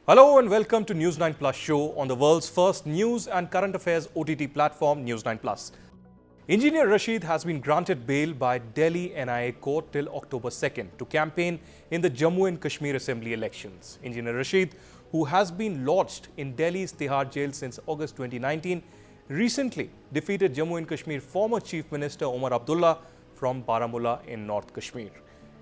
Hello and welcome to News9 Plus show on the world's first news and current affairs OTT platform, News9 Plus. Engineer Rashid has been granted bail by Delhi NIA court till October 2nd to campaign in the Jammu and Kashmir Assembly elections. Engineer Rashid, who has been lodged in Delhi's Tihar jail since August 2019, recently defeated Jammu and Kashmir former Chief Minister Omar Abdullah from Baramulla in North Kashmir.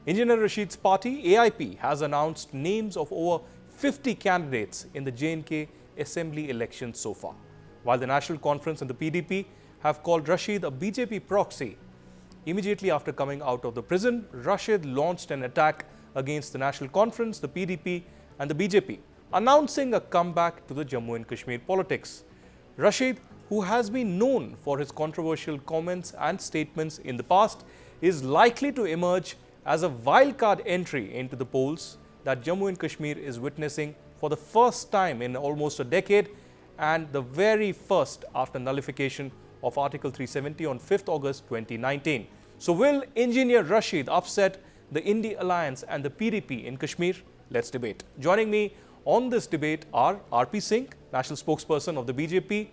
Engineer Rashid's party, AIP, has announced names of over 50 candidates in the J&K Assembly elections so far. While the National Conference and the PDP have called Rashid a BJP proxy, immediately after coming out of the prison, Rashid launched an attack against the National Conference, the PDP and the BJP, announcing a comeback to the Jammu and Kashmir politics. Rashid, who has been known for his controversial comments and statements in the past, is likely to emerge as a wildcard entry into the polls that Jammu and Kashmir is witnessing for the first time in almost a decade, and the very first after nullification of Article 370 on 5th August 2019. So will Engineer Rashid upset the India Alliance and the PDP in Kashmir? Let's debate. Joining me on this debate are RP Singh, National Spokesperson of the BJP.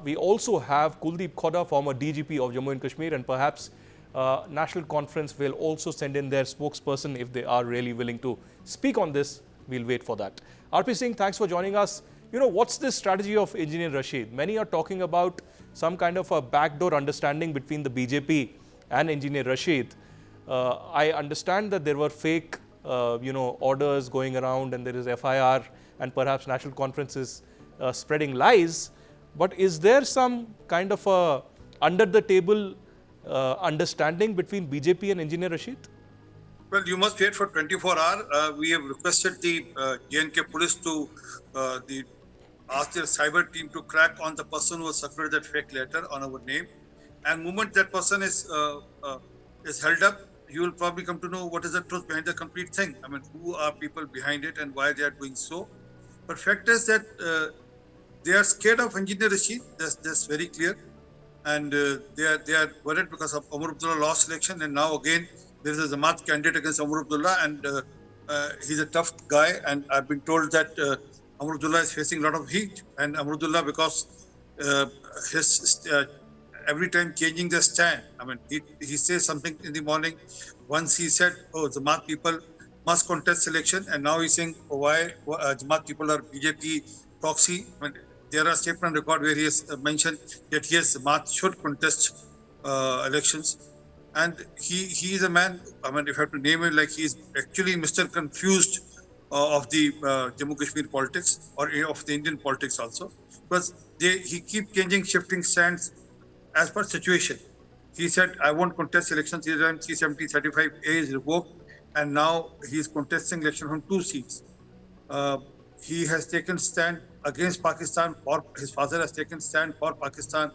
We also have Kuldeep Khoda, former DGP of Jammu and Kashmir, and perhaps National Conference will also send in their spokesperson if they are really willing to speak on this. We'll wait for that. RP Singh, thanks for joining us. What's this strategy of Engineer Rashid? Many are talking about some kind of a backdoor understanding between the BJP and Engineer Rashid. I understand that there were fake, orders going around, and there is FIR, and perhaps National Conference is spreading lies. But is there some kind of a under the table understanding between BJP and Engineer Rashid? Well, you must wait for 24 hours. We have requested the J&K police to ask their cyber team to crack on the person who circulated that fake letter on our name. And the moment that person is held up, you will probably come to know what is the truth behind the complete thing. I mean, who are people behind it and why they are doing so. But fact is that they are scared of Engineer Rashid. That's very clear. And they are worried because of Omar Abdullah lost election, and now again there is a Jamaat candidate against Omar Abdullah, and he's a tough guy. And I've been told that Omar Abdullah is facing a lot of heat, and Omar Abdullah, because his every time changing the stand. I mean, he says something in the morning. Once he said, "Oh, Jamaat people must contest election," and now he's saying, "Oh, why Jamaat people are BJP proxy?" I mean, there are statements on record where he has mentioned that yes, Jamaat should contest elections. And he is a man, I mean, if I have to name him, like he is actually Mr. Confused of the Jammu Kashmir politics, or of the Indian politics also. Because he keep changing, shifting stands as per situation. He said, I won't contest elections. 370, 35A is revoked, and now he is contesting election from 2 seats. He has taken stand against Pakistan, or his father has taken stand for Pakistan.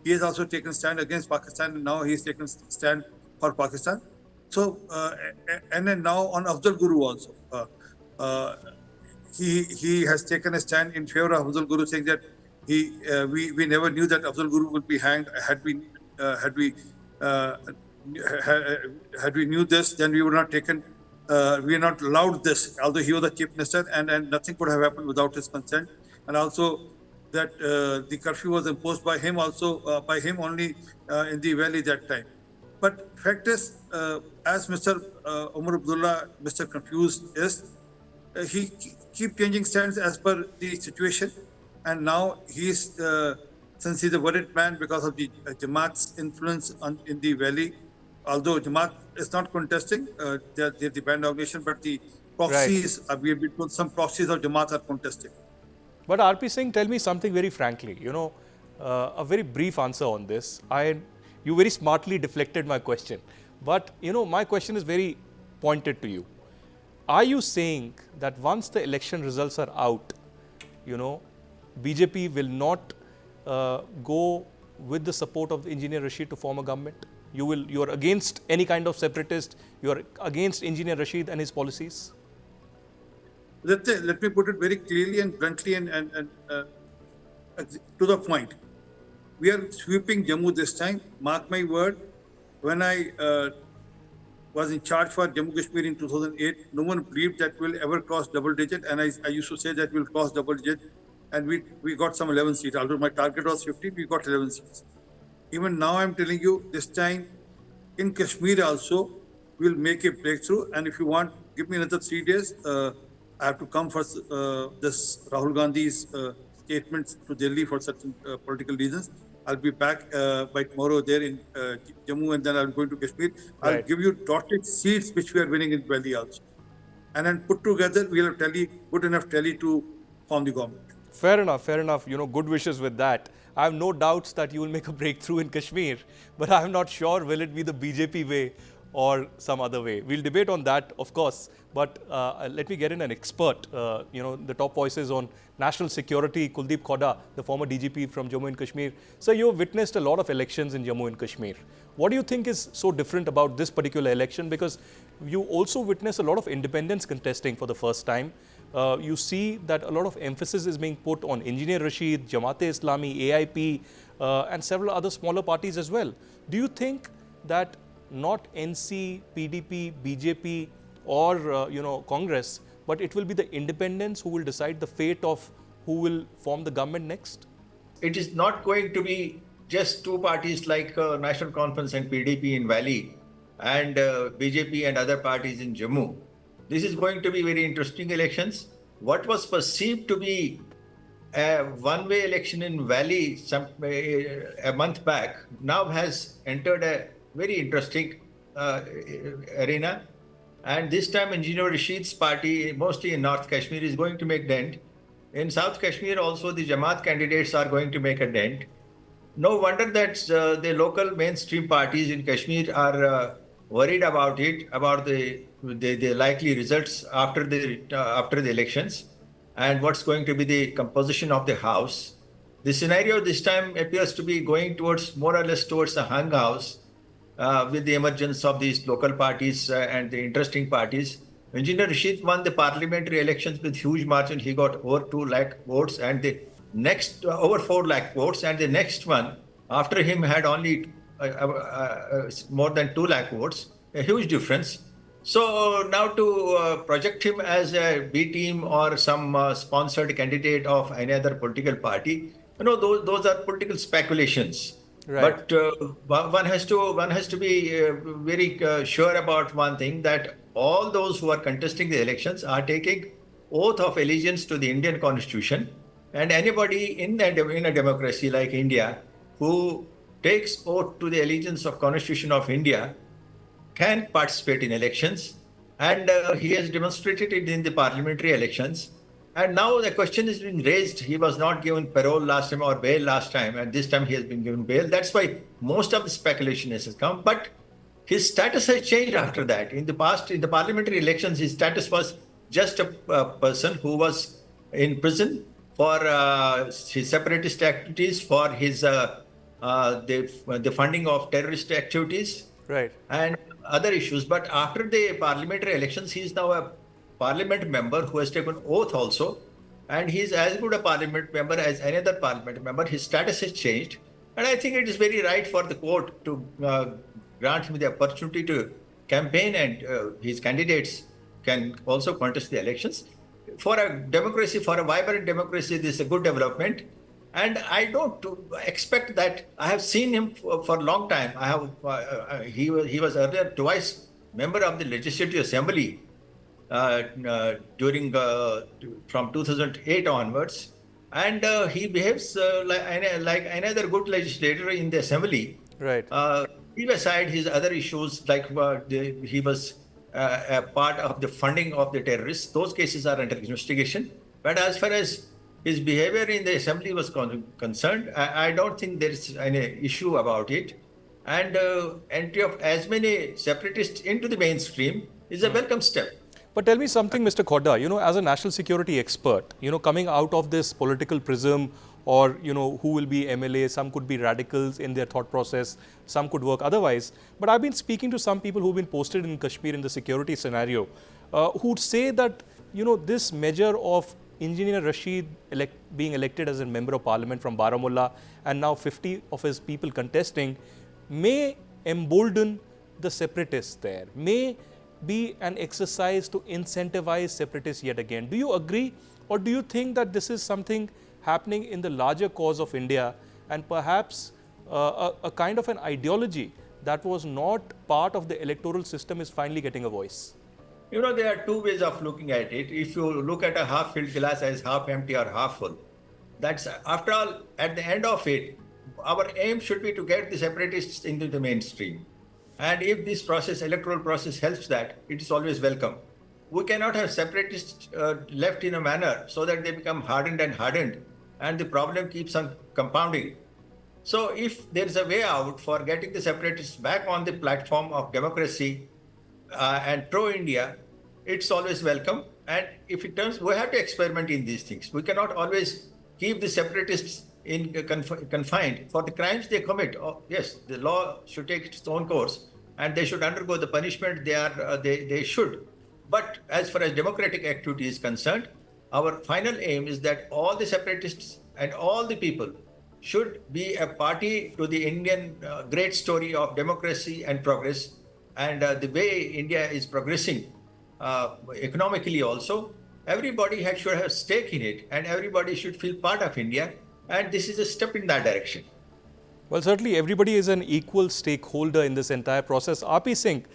He has also taken stand against Pakistan, and now he has taken stand for Pakistan. So, and then now on Afzal Guru also. He has taken a stand in favor of Afzal Guru, saying that we never knew that Afzal Guru would be hanged. Had we knew this, then we would not taken. We are not allowed this, although he was the chief minister, and nothing could have happened without his consent. And also that the curfew was imposed by him by him only in the valley that time. But fact is, as Mr. Omar Abdullah, Mr. Confused is, he keep changing stands as per the situation. And now he's, since he's a worried man because of the Jamaat's influence in the valley, although Jamaat is not contesting, they're the band organization, but the proxies, right. We have been told some proxies of Jamaat are contesting. But RP Singh, tell me something very frankly, a very brief answer on this. You very smartly deflected my question. But, my question is very pointed to you. Are you saying that once the election results are out, BJP will not go with the support of the Engineer Rashid to form a government? You are against any kind of separatist, you are against Engineer Rashid and his policies? Let me put it very clearly and bluntly and to the point. We are sweeping Jammu this time. Mark my word, when I was in charge for Jammu Kashmir in 2008, no one believed that we'll ever cross double digit. And I used to say that we'll cross double digit. And we got some 11 seats. Although my target was 50, we got 11 seats. Even now, I'm telling you, this time in Kashmir also, we'll make a breakthrough. And if you want, give me another 3 days. I have to come for this Rahul Gandhi's statements to Delhi for certain political reasons. I'll be back by tomorrow there in Jammu, and then I'm going to Kashmir. I'll Right. give you dotted seats which we are winning in Delhi also. And then put together, we'll have good enough tally to form the government. Fair enough, fair enough. Good wishes with that. I have no doubts that you will make a breakthrough in Kashmir, but I'm not sure will it be the BJP way or some other way. We'll debate on that, of course. But let me get in an expert. The top voices on national security, Kuldeep Khoda, the former DGP from Jammu and Kashmir. So you've witnessed a lot of elections in Jammu and Kashmir. What do you think is so different about this particular election? Because you also witness a lot of independents contesting for the first time. You see that a lot of emphasis is being put on Engineer Rashid, Jamaat-e-Islami, AIP, and several other smaller parties as well. Do you think that not NC, PDP, BJP, or Congress, but it will be the independents who will decide the fate of who will form the government next? It is not going to be just two parties like National Conference and PDP in Valley and BJP and other parties in Jammu. This is going to be very interesting elections. What was perceived to be a one-way election in Valley a month back now has entered a very interesting arena. And this time Engineer Rashid's party, mostly in North Kashmir, is going to make dent. In South Kashmir also the Jamaat candidates are going to make a dent. No wonder that the local mainstream parties in Kashmir are worried about it, about the likely results after the elections and what's going to be the composition of the House. The scenario this time appears to be going towards more or less towards a hung house with the emergence of these local parties and the interesting parties. Engineer Rashid won the parliamentary elections with huge margin. He got over 2 lakh votes and the next over 4 lakh votes, and the next one after him had only more than 2 lakh votes, a huge difference. So now to project him as a B team or some sponsored candidate of any other political party, those are political speculations. Right. But one has to be very sure about one thing, that all those who are contesting the elections are taking oath of allegiance to the Indian Constitution, and anybody in a democracy like India who takes oath to the allegiance of Constitution of India can participate in elections, and he has demonstrated it in the parliamentary elections. And now the question is being raised. He was not given parole last time or bail last time, and this time he has been given bail. That's why most of the speculation has come. But his status has changed after that. In the past, in the parliamentary elections, his status was just a person who was in prison for his separatist activities, for his the funding of terrorist activities, Right. and other issues. But after the parliamentary elections, he is now a parliament member who has taken oath also, and he is as good a parliament member as any other parliament member. His status has changed, and I think it is very right for the court to grant him the opportunity to campaign, and his candidates can also contest the elections. For a democracy, for a vibrant democracy, this is a good development. And I don't expect that. I have seen him for a long time. I have he was earlier twice member of the Legislative Assembly during from 2008 onwards, and he behaves like another good legislator in the Assembly. Right. Leave aside his other issues, like he was a part of the funding of the terrorists. Those cases are under investigation. But as far as his behavior in the assembly was concerned, I don't think there is any issue about it. And entry of as many separatists into the mainstream is a welcome step. But tell me something, Mr. Khoda, as a national security expert, coming out of this political prism, or, who will be MLA, some could be radicals in their thought process, some could work otherwise. But I've been speaking to some people who've been posted in Kashmir in the security scenario, who'd say that, this measure of Engineer Rashid being elected as a member of parliament from Baramulla and now 50 of his people contesting may embolden the separatists there may be an exercise to incentivize separatists yet again. Do you agree, or do you think that this is something happening in the larger cause of India and perhaps a kind of an ideology that was not part of the electoral system is finally getting a voice? You know, there are two ways of looking at it. If you look at a half-filled glass as half empty or half full, that's after all, at the end of it, our aim should be to get the separatists into the mainstream. And if this process, electoral process, helps that, it is always welcome. We cannot have separatists left in a manner so that they become hardened, and the problem keeps on compounding. So, if there is a way out for getting the separatists back on the platform of democracy and pro-India, it's always welcome. And if it turns, we have to experiment in these things. We cannot always keep the separatists in confined for the crimes they commit. Oh, yes, the law should take its own course, and they should undergo the punishment they should. But as far as democratic activity is concerned, our final aim is that all the separatists and all the people should be a party to the Indian great story of democracy and progress, and the way India is progressing economically also. Everybody should have a stake in it, and everybody should feel part of India, and this is a step in that direction. Well, certainly everybody is an equal stakeholder in this entire process. RP Singh,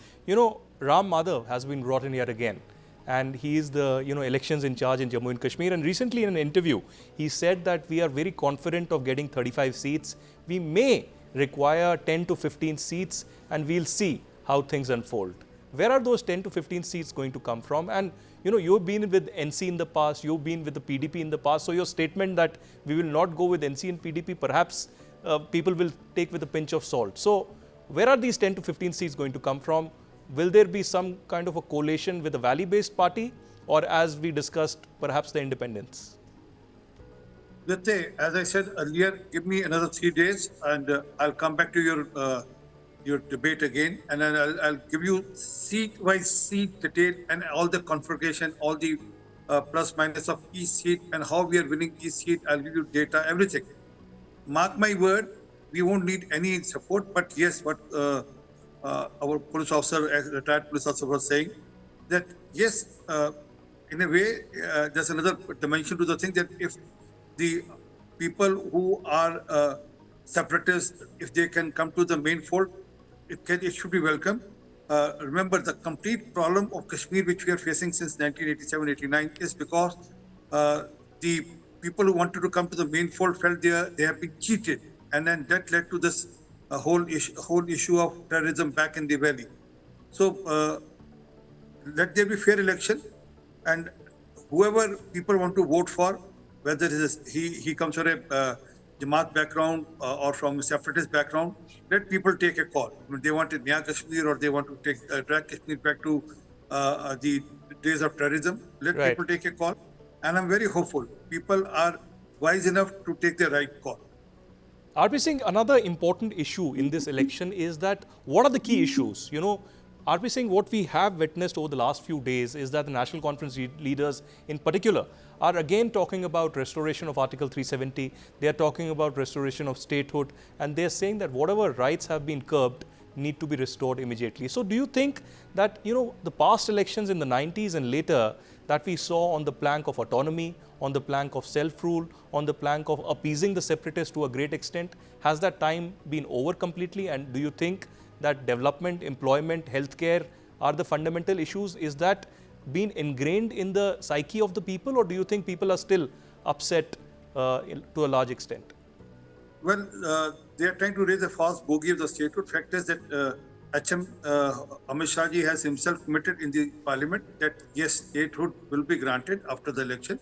Ram Madhav has been brought in yet again, and he is the elections in charge in Jammu and Kashmir. And recently in an interview, he said that we are very confident of getting 35 seats. We may require 10 to 15 seats, and we'll see how things unfold. Where are those 10 to 15 seats going to come from? And you've been with NC in the past, you've been with the PDP in the past. So your statement that we will not go with NC and PDP, perhaps people will take with a pinch of salt. So where are these 10 to 15 seats going to come from? Will there be some kind of a coalition with a valley-based party, or as we discussed, perhaps the independents? Let's say, as I said earlier, give me another 3 days and I'll come back to your debate again, and then I'll give you seat-wise seat detail and all the configuration, all the plus minus of each seat and how we are winning each seat. I'll give you data, everything. Mark my word, we won't need any support, but yes, what our police officer, retired police officer was saying, that yes, in a way, there's another dimension to the thing, that if the people who are separatists, if they can come to the main fold, it should be welcome. Remember, the complete problem of Kashmir, which we are facing since 1987-89, is because the people who wanted to come to the main fold felt they have been cheated, and then that led to this whole issue of terrorism back in the valley. So let there be fair election, and whoever people want to vote for, whether he comes from a Jamaat background or from a separatist background, let people take a call. When they want a Nya Kashmir, or they want to drag Kashmir back to the days of terrorism, let people take a call. And I'm very hopeful. People are wise enough to take the right call. RP Singh, another important issue in this election is that what are the key issues? RP Singh, what we have witnessed over the last few days is that the National Conference leaders in particular are again talking about restoration of Article 370. They are talking about restoration of statehood, and they are saying that whatever rights have been curbed need to be restored immediately. So do you think that, the past elections in the 90s and later that we saw on the plank of autonomy, on the plank of self-rule, on the plank of appeasing the separatists to a great extent, has that time been over completely? And do you think that development, employment, healthcare are the fundamental issues? Is that been ingrained in the psyche of the people, or do you think people are still upset to a large extent? Well, they are trying to raise a false bogey of the statehood. Fact is that HM Amit Shah ji has himself committed in the parliament that yes, statehood will be granted after the election,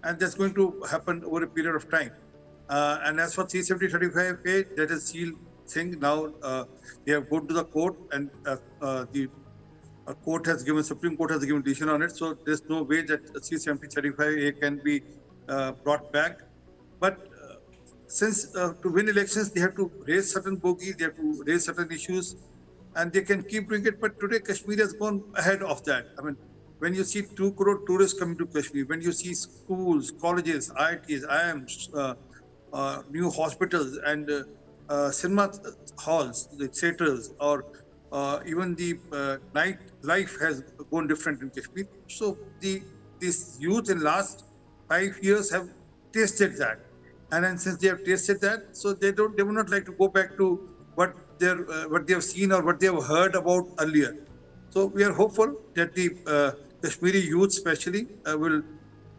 and that's going to happen over a period of time. And as for 370-35A, that is sealed thing. Now they have gone to the court, and the Supreme Court has given decision on it. So there's no way that 370-35A can be brought back. But since to win elections, they have to raise certain bogeys, they have to raise certain issues, and they can keep doing it. But today, Kashmir has gone ahead of that. I mean, when you see 2 crore tourists coming to Kashmir, when you see schools, colleges, IITs, IIMs, new hospitals, and cinema halls, the theaters, or even the night life has gone different in Kashmir. So these youth in last 5 years have tasted that, and then since they have tasted that, so they would not like to go back to what they have seen or what they have heard about earlier. So we are hopeful that the Kashmiri youth, especially, will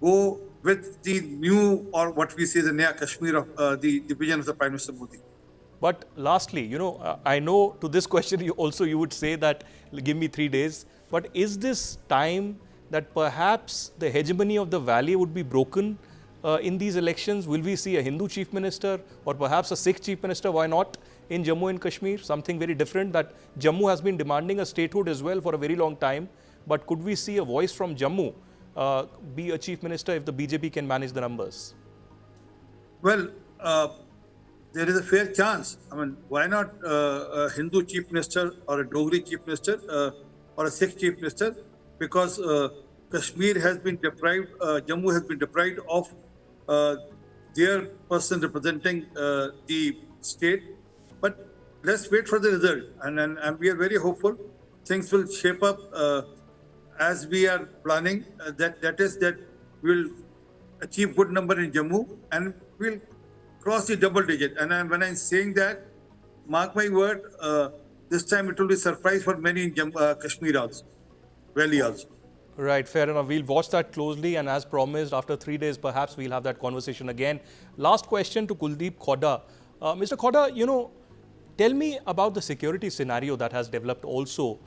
go with the new, or what we say, the Naya Kashmir of the vision of the Prime Minister Modi. But lastly, I know to this question you would say that give me 3 days. But is this time that perhaps the hegemony of the valley would be broken in these elections? Will we see a Hindu chief minister or perhaps a Sikh chief minister? Why not in Jammu and Kashmir? Something very different that Jammu has been demanding a statehood as well for a very long time. But could we see a voice from Jammu be a chief minister if the BJP can manage the numbers? Well, there is a fair chance. I mean, why not a Hindu chief minister or a Dogri chief minister or a Sikh chief minister? Because Kashmir has been deprived, Jammu has been deprived of their person representing the state. But let's wait for the result, and we are very hopeful things will shape up as we are planning. That we'll achieve good number in Jammu and we'll cross the double digit. And when I'm saying that, mark my word, this time it will be a surprise for many in Kashmir also, Valley also. Right, fair enough. We'll watch that closely, and as promised, after 3 days, perhaps we'll have that conversation again. Last question to Kuldeep Khoda. Mr. Khoda, tell me about the security scenario that has developed also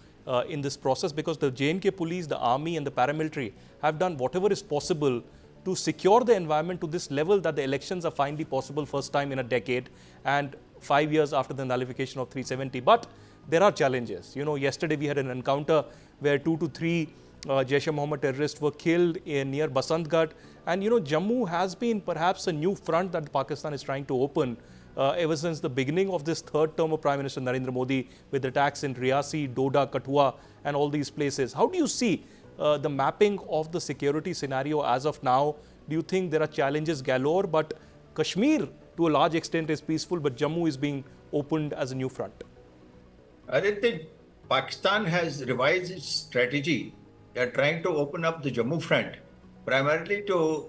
in this process, because the J&K police, the army and the paramilitary have done whatever is possible to secure the environment to this level that the elections are finally possible, first time in a decade and 5 years after the nullification of 370. But there are challenges. Yesterday we had an encounter where 2 to 3 Jaish-e-Mohammed terrorists were killed near Basantgarh. And Jammu has been perhaps a new front that Pakistan is trying to open ever since the beginning of this third term of Prime Minister Narendra Modi, with attacks in Riyasi, Doda, Kathua and all these places. How do you see the mapping of the security scenario as of now? Do you think there are challenges galore, but Kashmir to a large extent is peaceful, but Jammu is being opened as a new front? I think Pakistan has revised its strategy. They are trying to open up the Jammu front, primarily to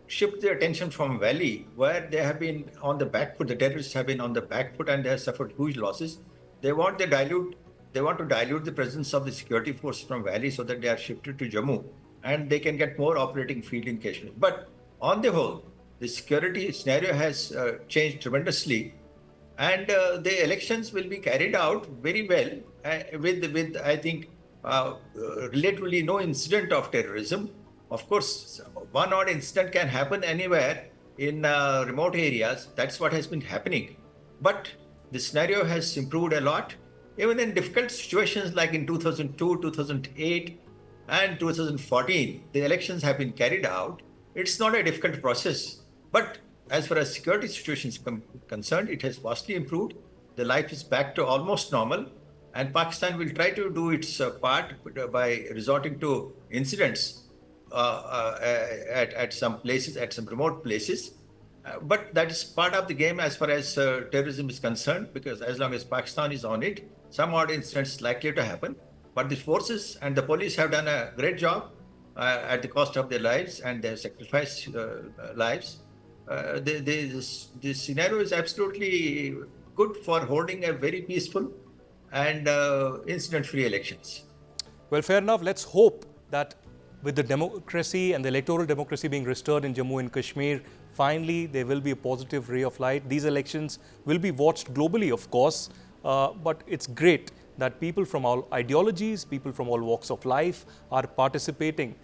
shift their attention from Valley, where they have been on the back foot. The terrorists have been on the back foot and they have suffered huge losses. They want to dilute the presence of the security force from Valley so that they are shifted to Jammu and they can get more operating field in Kashmir. But on the whole, the security scenario has changed tremendously, and the elections will be carried out very well with I think relatively no incident of terrorism. Of course, one odd incident can happen anywhere in remote areas. That's what has been happening. But the scenario has improved a lot. Even in difficult situations like in 2002, 2008, and 2014, the elections have been carried out. It's not a difficult process. But as far as security situation is concerned, it has vastly improved. The life is back to almost normal. And Pakistan will try to do its part by resorting to incidents at some places, at some remote places. But that is part of the game as far as terrorism is concerned, because as long as Pakistan is on it, some odd incidents likely to happen. But the forces and the police have done a great job at the cost of their lives, and they have sacrificed lives. The scenario is absolutely good for holding a very peaceful and incident-free elections. Well, fair enough. Let's hope that with the democracy and the electoral democracy being restored in Jammu and Kashmir, finally there will be a positive ray of light. These elections will be watched globally, of course, but it's great that people from all ideologies, people from all walks of life are participating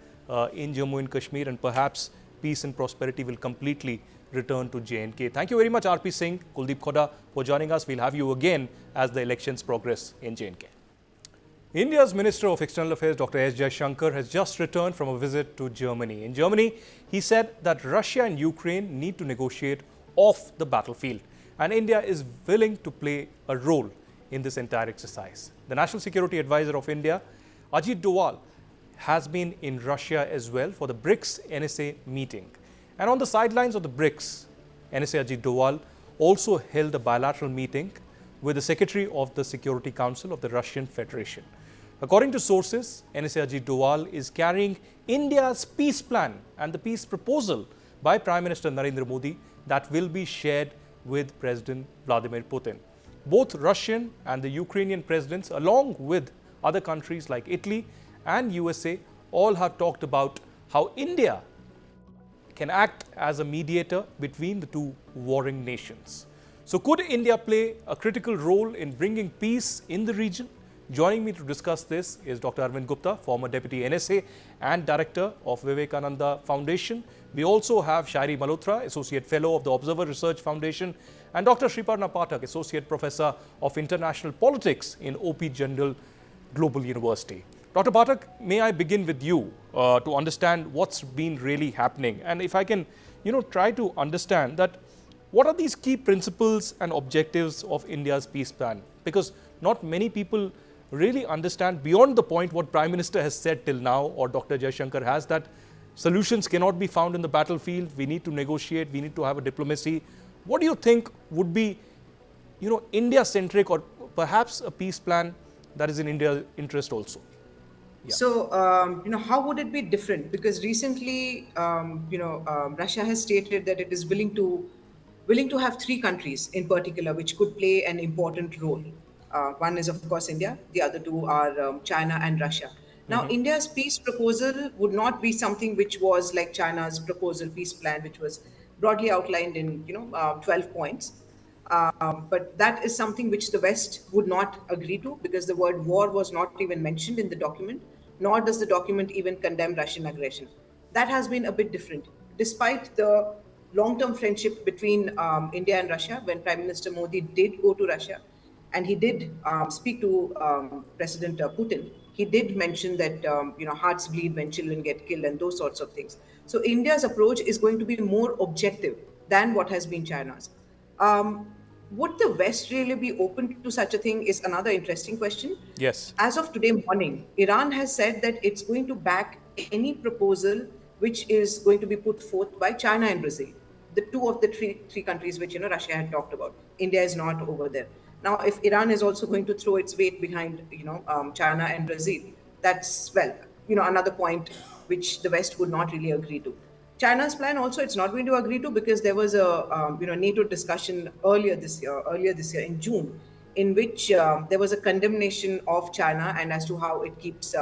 in Jammu and Kashmir, and perhaps peace and prosperity will completely return to J&K. Thank you very much, RP Singh, Kuldeep Khoda, for joining us. We'll have you again as the elections progress in J&K. India's Minister of External Affairs, Dr. S. Jaishankar, has just returned from a visit to Germany. In Germany, he said that Russia and Ukraine need to negotiate off the battlefield, and India is willing to play a role in this entire exercise. The National Security Advisor of India, Ajit Doval, has been in Russia as well for the BRICS NSA meeting. And on the sidelines of the BRICS, NSA Ajit Doval also held a bilateral meeting with the Secretary of the Security Council of the Russian Federation. According to sources, NSA Ajit Doval is carrying India's peace plan and the peace proposal by Prime Minister Narendra Modi that will be shared with President Vladimir Putin. Both Russian and the Ukrainian presidents, along with other countries like Italy and USA, all have talked about how India can act as a mediator between the two warring nations. So could India play a critical role in bringing peace in the region? Joining me to discuss this is Dr. Arvind Gupta, former Deputy NSA and Director of Vivekananda Foundation. We also have Shairi Malhotra, Associate Fellow of the Observer Research Foundation, and Dr. Sriparna Pathak, Associate Professor of International Politics in OP Jindal Global University. Dr. Pathak, may I begin with you to understand what's been really happening? And if I can, try to understand that what are these key principles and objectives of India's peace plan? Because not many people really understand beyond the point what Prime Minister has said till now, or Dr. Jaishankar has, that solutions cannot be found in the battlefield. We need to negotiate. We need to have a diplomacy. What do you think would be, India-centric, or perhaps a peace plan that is in India's interest also? Yeah. So, how would it be different? Because recently, Russia has stated that it is willing to have three countries in particular which could play an important role. One is, of course, India. The other two are China and Russia. Now, India's peace proposal would not be something which was like China's proposal peace plan, which was broadly outlined in 12 points. But that is something which the West would not agree to, because the word war was not even mentioned in the document, nor does the document even condemn Russian aggression. That has been a bit different. Despite the long-term friendship between India and Russia, when Prime Minister Modi did go to Russia, and he did speak to President Putin, he did mention that hearts bleed when children get killed and those sorts of things. So India's approach is going to be more objective than what has been China's. Would the West really be open to such a thing is another interesting question. Yes. As of today morning, Iran has said that it's going to back any proposal which is going to be put forth by China and Brazil, the two of the three countries which Russia had talked about. India is not over there. Now, if Iran is also going to throw its weight behind China and Brazil, that's another point which the West would not really agree to. China's plan also, it's not going to agree to, because there was a NATO discussion earlier this year in June, in which there was a condemnation of China and as to how it keeps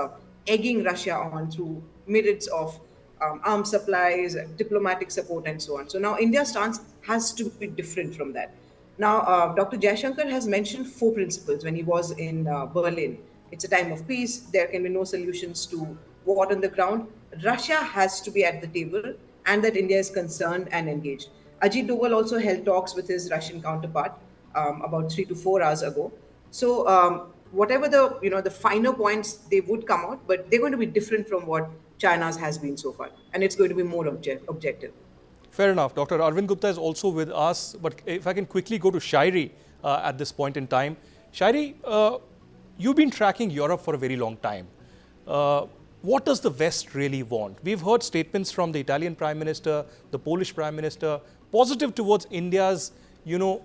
egging Russia on through myriads of arms supplies, diplomatic support, and so on. So now India's stance has to be different from that. Now, Dr. Jaishankar has mentioned 4 principles when he was in Berlin. It's a time of peace. There can be no solutions to war on the ground. Russia has to be at the table, and that India is concerned and engaged. Ajit Doval also held talks with his Russian counterpart about 3 to 4 hours ago. So whatever the finer points, they would come out, but they're going to be different from what China's has been so far, and it's going to be more objective. Fair enough. Dr. Arvind Gupta is also with us, but if I can quickly go to Shairi at this point in time. Shairi, you've been tracking Europe for a very long time. What does the West really want? We've heard statements from the Italian Prime Minister, the Polish Prime Minister, positive towards India's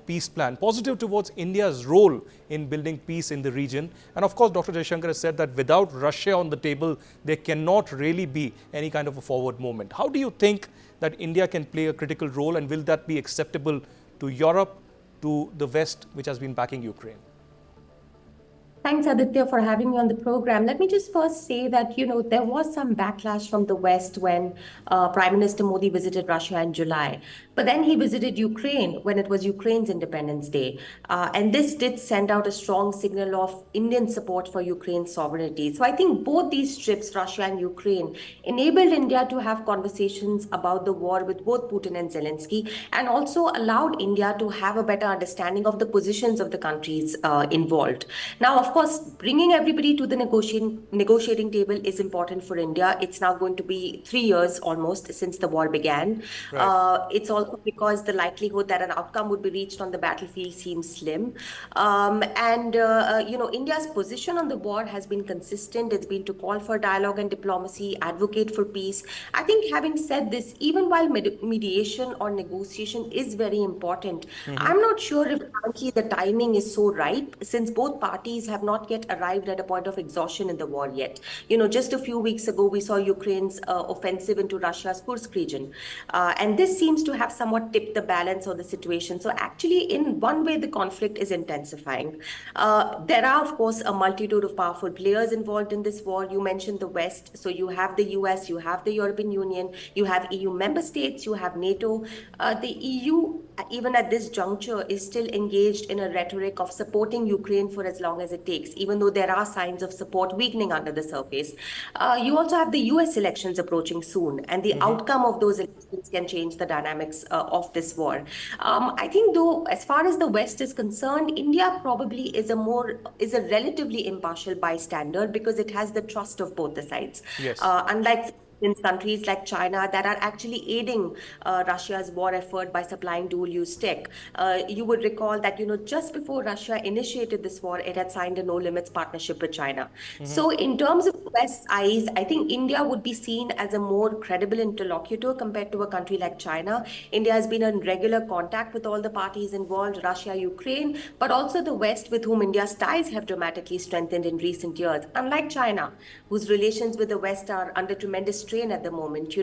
peace plan, positive towards India's role in building peace in the region. And of course, Dr. Jaishankar has said that without Russia on the table, there cannot really be any kind of a forward movement. How do you think that India can play a critical role, and will that be acceptable to Europe, to the West, which has been backing Ukraine? Thanks, Aditya, for having me on the program. Let me just first say that, there was some backlash from the West when Prime Minister Modi visited Russia in July. But then he visited Ukraine when it was Ukraine's Independence Day. And this did send out a strong signal of Indian support for Ukraine's sovereignty. So I think both these trips, Russia and Ukraine, enabled India to have conversations about the war with both Putin and Zelensky, and also allowed India to have a better understanding of the positions of the countries involved. Now, of course, bringing everybody to the negotiating table is important for India. It's now going to be 3 years almost since the war began. Right. It's also because the likelihood that an outcome would be reached on the battlefield seems slim. India's position on the war has been consistent. It's been to call for dialogue and diplomacy, advocate for peace. I think having said this, even while mediation or negotiation is very important, I'm not sure if currently the timing is so ripe, since both parties have not yet arrived at a point of exhaustion in the war yet. Just a few weeks ago, we saw Ukraine's offensive into Russia's Kursk region. And this seems to have somewhat tipped the balance of the situation. So actually, in one way, the conflict is intensifying. There are, of course, a multitude of powerful players involved in this war. You mentioned the West. So you have the US, you have the European Union, you have EU member states, you have NATO. The EU, even at this juncture, is still engaged in a rhetoric of supporting Ukraine for as long as it takes, even though there are signs of support weakening under the surface. You also have the US elections approaching soon, and the outcome of those elections can change the dynamics of this war. I think, though, as far as the West is concerned, India probably is a relatively impartial bystander because it has the trust of both the sides. Yes. Unlike in countries like China that are actually aiding Russia's war effort by supplying dual-use tech. You would recall that, just before Russia initiated this war, it had signed a no-limits partnership with China. So in terms of West's eyes, I think India would be seen as a more credible interlocutor compared to a country like China. India has been in regular contact with all the parties involved, Russia, Ukraine, but also the West, with whom India's ties have dramatically strengthened in recent years, unlike China, whose relations with the West are under tremendous strain at the moment.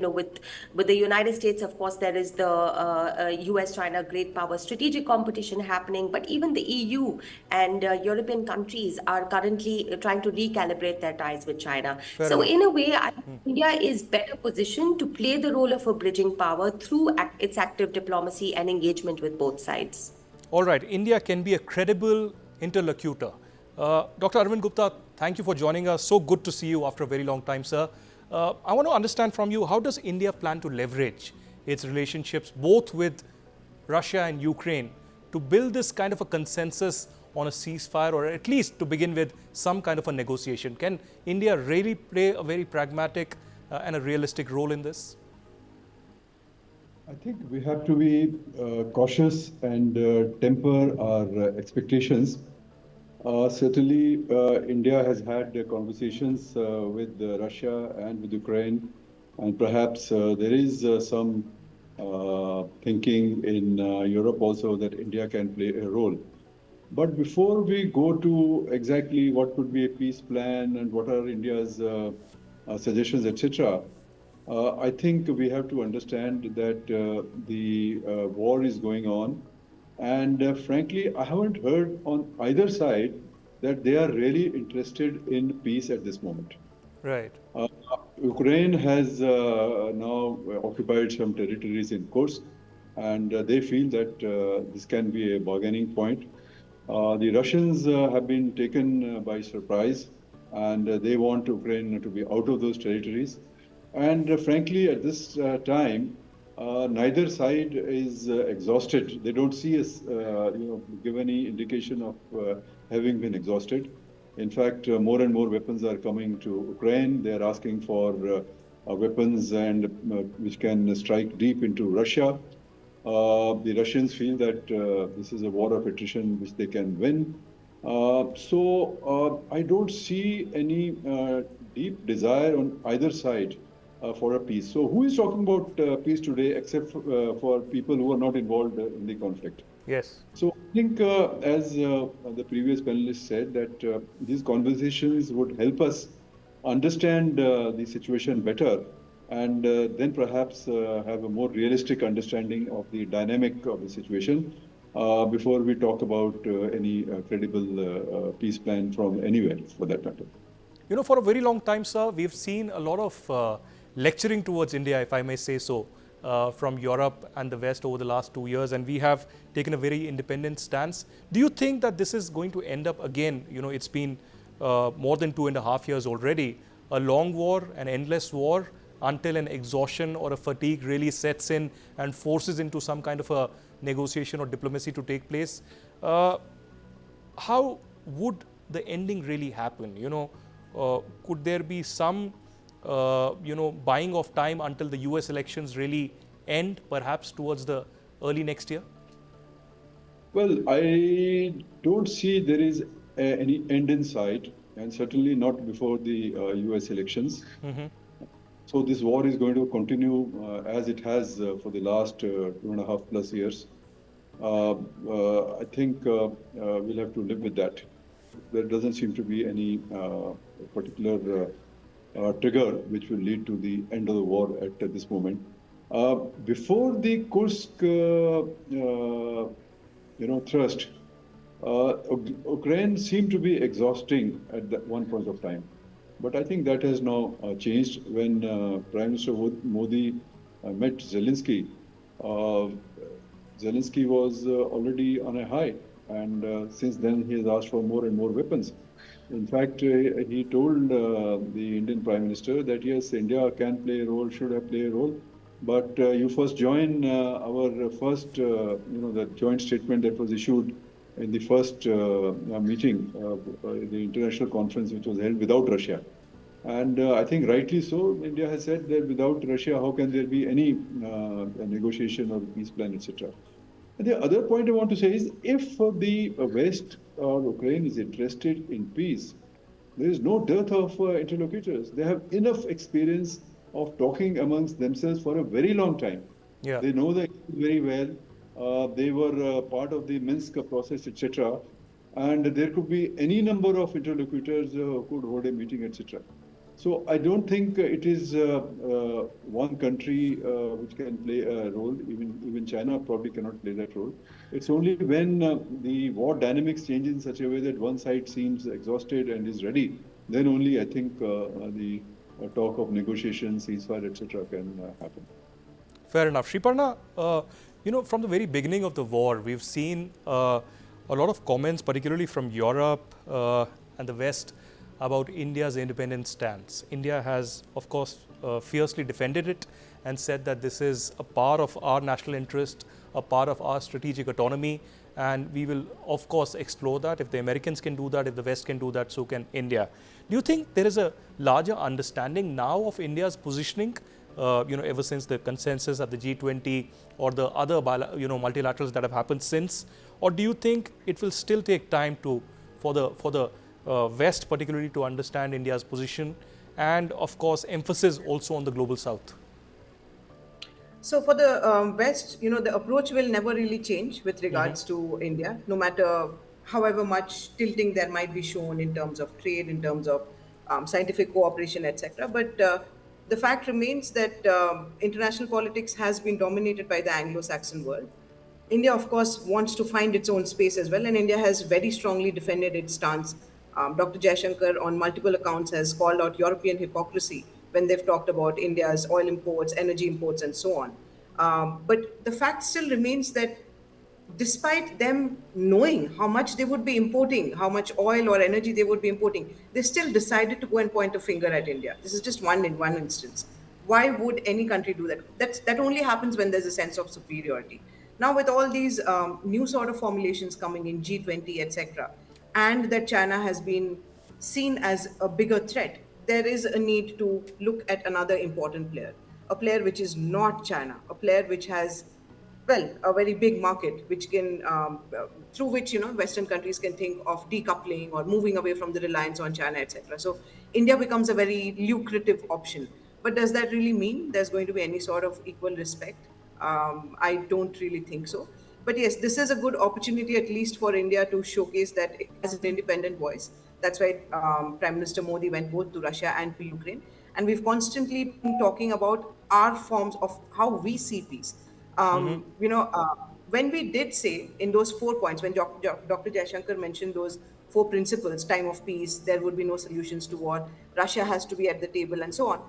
With the United States, of course, there is the US-China great power strategic competition happening, but even the EU and European countries are currently trying to recalibrate their ties with China. Fair So enough. in a way, I think India is better positioned to play the role of a bridging power through its active diplomacy and engagement with both sides. All right, India can be a credible interlocutor. Dr. Arvind Gupta, thank you for joining us. So good to see you after a very long time, sir. I want to understand from you, how does India plan to leverage its relationships both with Russia and Ukraine to build this kind of a consensus on a ceasefire, or at least to begin with some kind of a negotiation? Can India really play a very pragmatic and a realistic role in this? I think we have to be cautious and temper our expectations. Certainly, India has had conversations with Russia and with Ukraine, and perhaps there is some thinking in Europe also that India can play a role. But before we go to exactly what could be a peace plan and what are India's suggestions, etc., I think we have to understand that the war is going on. And frankly, I haven't heard on either side that they are really interested in peace at this moment. Right. Ukraine has now occupied some territories in Kursk, and they feel that this can be a bargaining point. The Russians have been taken by surprise, and they want Ukraine to be out of those territories. And frankly, at this time, neither side is exhausted. They don't see us, give any indication of having been exhausted. In fact, more and more weapons are coming to Ukraine. They are asking for weapons and which can strike deep into Russia. The Russians feel that this is a war of attrition which they can win. So I don't see any deep desire on either side for a peace. So who is talking about peace today except for people who are not involved in the conflict? Yes. So I think as the previous panelist said, that these conversations would help us understand the situation better, and then perhaps have a more realistic understanding of the dynamic of the situation before we talk about any credible peace plan from anywhere, for that matter. For a very long time, sir, we've seen a lot of lecturing towards India, if I may say so, from Europe and the West over the last 2 years, and we have taken a very independent stance. Do you think that this is going to end up again? It's been more than 2.5 years already, a long war, an endless war, until an exhaustion or a fatigue really sets in and forces into some kind of a negotiation or diplomacy to take place. How would the ending really happen? Could there be some, buying of time until the US elections really end, perhaps towards the early next year? Well, I don't see there is any end in sight, and certainly not before the US elections. So this war is going to continue as it has for the last 2.5+ years. I think we'll have to live with that. There doesn't seem to be any particular trigger which will lead to the end of the war at this moment. Before the Kursk, thrust, Ukraine seemed to be exhausting at that one point of time. But I think that has now changed when Prime Minister Modi met Zelensky. Zelensky was already on a high, and since then he has asked for more and more weapons. In fact, he told the Indian Prime Minister that yes, India can play a role, should have played a role, but you first join our first, the joint statement that was issued in the first meeting, the international conference which was held without Russia. And I think rightly so, India has said that without Russia, how can there be any negotiation or peace plan, etc. And the other point I want to say is, if the West or Ukraine is interested in peace, there is no dearth of interlocutors. They have enough experience of talking amongst themselves for a very long time. Yeah. They know the issues very well. They were part of the Minsk process, etc. And there could be any number of interlocutors who could hold a meeting, etc. So I don't think it is one country which can play a role. Even China probably cannot play that role. It's only when the war dynamics change in such a way that one side seems exhausted and is ready, then only I think the talk of negotiations, ceasefire, etc. can happen. Fair enough. Shriparna, from the very beginning of the war, we've seen a lot of comments, particularly from Europe and the West, about India's independent stance. India has, of course, fiercely defended it and said that this is a part of our national interest, a part of our strategic autonomy, and we will, of course, explore that. If the Americans can do that, if the West can do that, so can India. Do you think there is a larger understanding now of India's positioning, ever since the consensus at the G20 or the other multilaterals that have happened since? Or do you think it will still take time for the West particularly to understand India's position, and of course emphasis also on the global South? So for the West, the approach will never really change with regards to India, no matter however much tilting there might be shown in terms of trade, in terms of scientific cooperation, etc. But the fact remains that international politics has been dominated by the Anglo-Saxon world. India, of course, wants to find its own space as well, and India has very strongly defended its stance. Dr. Jaishankar, on multiple accounts, has called out European hypocrisy when they've talked about India's oil imports, energy imports, and so on. But the fact still remains that despite them knowing how much they would be importing, how much oil or energy they would be importing, they still decided to go and point a finger at India. This is just one instance. Why would any country do that? That only happens when there's a sense of superiority. Now, with all these new sort of formulations coming in, G20, etc., and that China has been seen as a bigger threat, there is a need to look at another important player, a player which is not China, a player which has, well, a very big market, which can, through which, Western countries can think of decoupling or moving away from the reliance on China, etc. So India becomes a very lucrative option. But does that really mean there's going to be any sort of equal respect? I don't really think so. But yes, this is a good opportunity, at least for India, to showcase that it has an independent voice. That's why Prime Minister Modi went both to Russia and to Ukraine. And we've constantly been talking about our forms of how we see peace. When we did say in those 4 points, when Dr. Jaishankar mentioned those 4 principles, time of peace, there would be no solutions to war, Russia has to be at the table, and so on.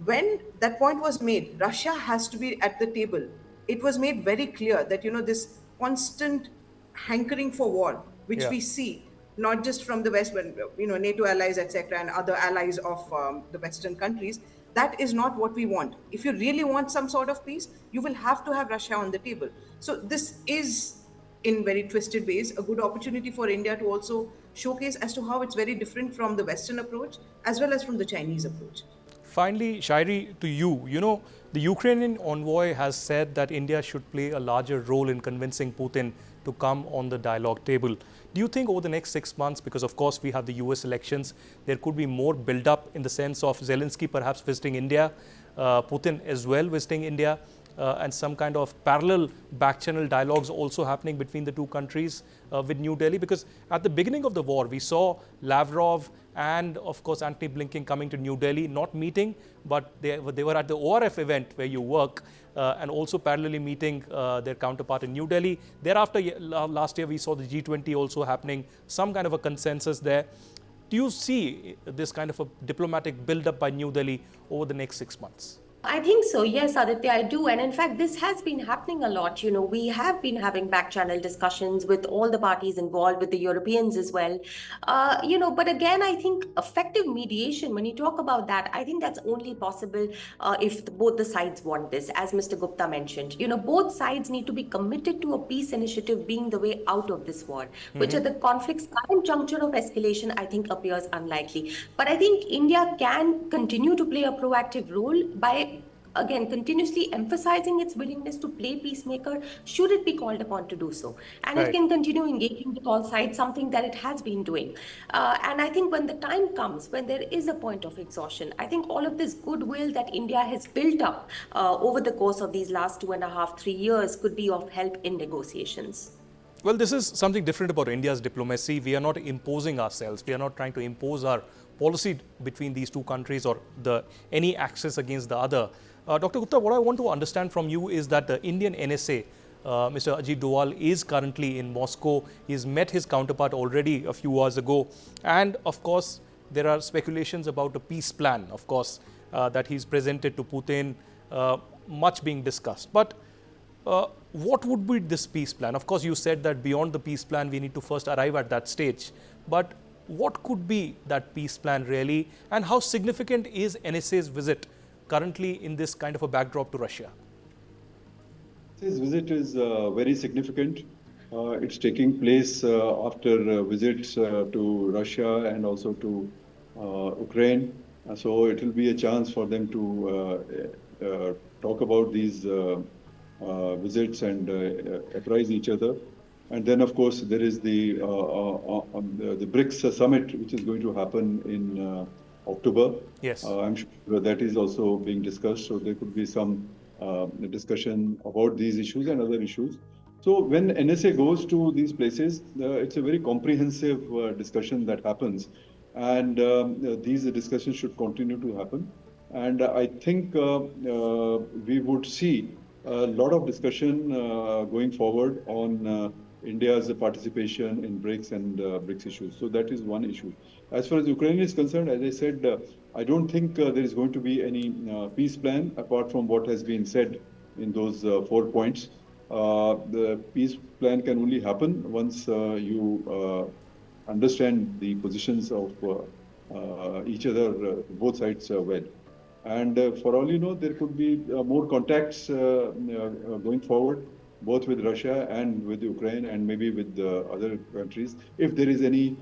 When that point was made, Russia has to be at the table. It was made very clear that, this constant hankering for war, which Yeah. we see, not just from the West, but, NATO allies, etc., and other allies of the Western countries, that is not what we want. If you really want some sort of peace, you will have to have Russia on the table. So this is, in very twisted ways, a good opportunity for India to also showcase as to how it's very different from the Western approach as well as from the Chinese approach. Finally, Shairi, to you, the Ukrainian envoy has said that India should play a larger role in convincing Putin to come on the dialogue table. Do you think over the next 6 months, because of course we have the US elections, there could be more build-up in the sense of Zelensky perhaps visiting India, Putin as well visiting India, and some kind of parallel back-channel dialogues also happening between the two countries with New Delhi? Because at the beginning of the war, we saw Lavrov and of course Antony Blinken coming to New Delhi, not meeting, but they were at the ORF event where you work, and also parallelly meeting their counterpart in New Delhi. Thereafter, last year we saw the G20 also happening, some kind of a consensus there. Do you see this kind of a diplomatic build-up by New Delhi over the next 6 months? I think so. Yes, Aditya, I do. And in fact, this has been happening a lot. We have been having back channel discussions with all the parties involved, with the Europeans as well. But again, I think effective mediation, when you talk about that, I think that's only possible if both the sides want this, as Mr. Gupta mentioned. Both sides need to be committed to a peace initiative being the way out of this war, which at the conflict's current juncture of escalation, I think appears unlikely. But I think India can continue to play a proactive role by again continuously emphasizing its willingness to play peacemaker should it be called upon to do so, and Right. it can continue engaging with all sides, something that it has been doing. And I think when the time comes when there is a point of exhaustion, I think all of this goodwill that India has built up over the course of these last 2.5-3 years could be of help in negotiations. Well, this is something different about India's diplomacy. We are not imposing ourselves. We are not trying to impose our policy between these two countries or any axis against the other. Dr. Gupta, what I want to understand from you is that the Indian NSA, Mr. Ajit Doval, is currently in Moscow. He's met his counterpart already a few hours ago. And of course, there are speculations about a peace plan, of course, that he's presented to Putin, much being discussed. But what would be this peace plan? Of course, you said that beyond the peace plan, we need to first arrive at that stage. But what could be that peace plan really? And how significant is NSA's visit currently in this kind of a backdrop to Russia? This visit is very significant. It's taking place after visits to Russia and also to Ukraine. So it will be a chance for them to talk about these visits and apprise each other. And then, of course, there is the BRICS summit, which is going to happen in October. Yes. I'm sure that is also being discussed. So there could be some discussion about these issues and other issues. So when NSA goes to these places, it's a very comprehensive discussion that happens. And these discussions should continue to happen. And I think we would see a lot of discussion going forward on India's participation in BRICS and BRICS issues. So that is one issue. As far as Ukraine is concerned, as I said, I don't think there is going to be any peace plan apart from what has been said in those 4 points. The peace plan can only happen once you understand the positions of each other, both sides well. And for all you know, there could be more contacts going forward, both with Russia and with Ukraine and maybe with other countries, if there is any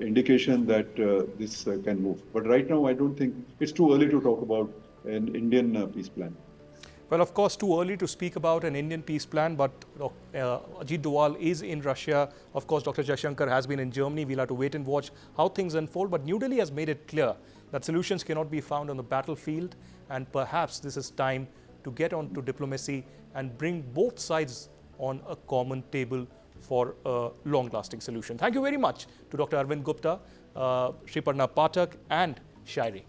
indication that this can move. But right now, I don't think it's too early to talk about an Indian peace plan. Well, of course, too early to speak about an Indian peace plan, but Ajit Doval is in Russia. Of course, Dr. Jaishankar has been in Germany. We'll have to wait and watch how things unfold. But New Delhi has made it clear that solutions cannot be found on the battlefield, and perhaps this is time to get on to diplomacy and bring both sides on a common table for a long-lasting solution. Thank you very much to Dr. Arvind Gupta, Sriparna Pathak and Shairi.